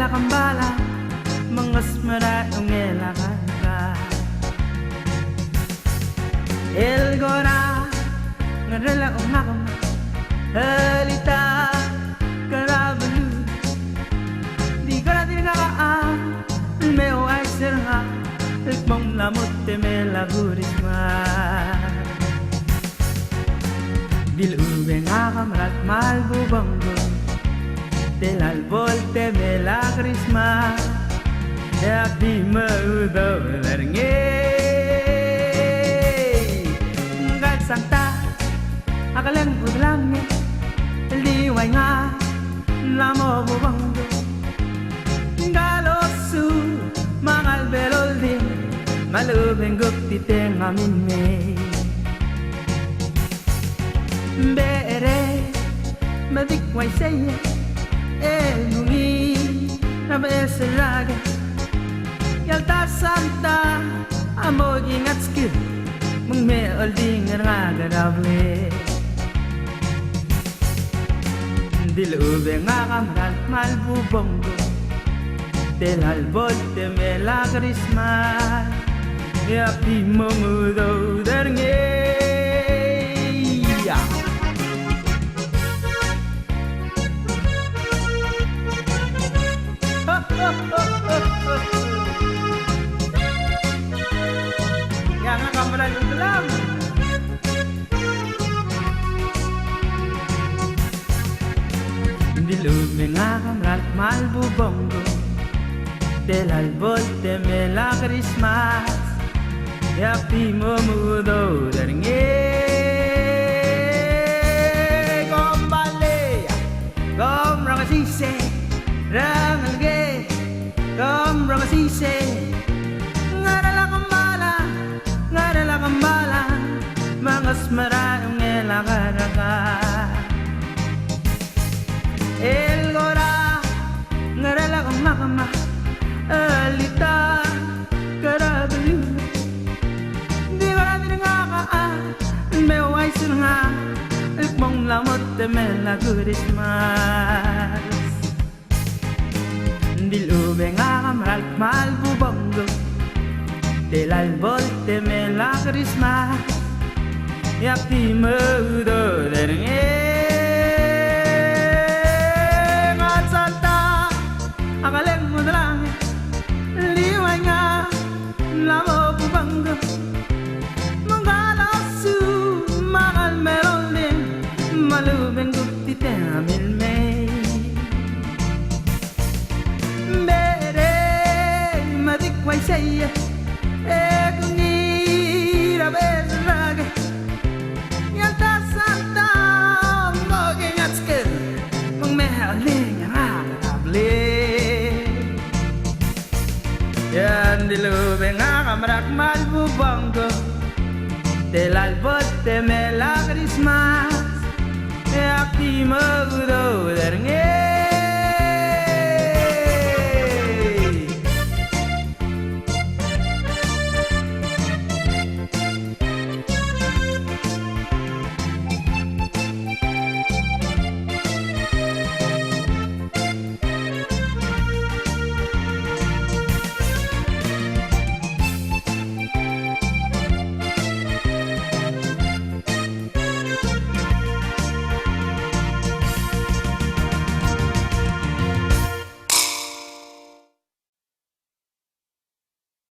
la kambala mangasmara ungela kara el gora ngarela umagam halita karablu di gara dirga a meo ai serha el mong la motte me la burisma dil ubenga kamrat malbu bongo del albol te me la grisma e abdi meudo lerenge ngal santa akaleng udlange el diway nga lamo bongo ngalosu mangal beloldi malubeng gukti tenga minme bere madikway saya nungi na beselaga yalta santa amogi ngatski mung me olding raga dable dilube ngakamral malbu bongo del albol de me la grisma ya pimomudo dernge yang akan berlalu dalam dilume ngakamral malbu bongo del albol de me la Christmas ya pimo mudo dernge gombale gomrangasise rangalge gomrangasise ngarala kambala mangasmara ungela karaga el gora ngarala kambama alita karablu di gora diranga me wai sunga el mong la motte me la Christmas dilube ngakamral malbu bongo del albol de me la Christmas ya pimodo dernge ngasanta akaleng mudrang liway nga lamo bubanggo mangalasu mangal merolin malubeng gupti temil me bere madikway saya kungira besraga yalta santa mogi ngatske mong mehaling ragable yan dilube ngakamrak malbu bongo del albol de me la Christmas e akti magudo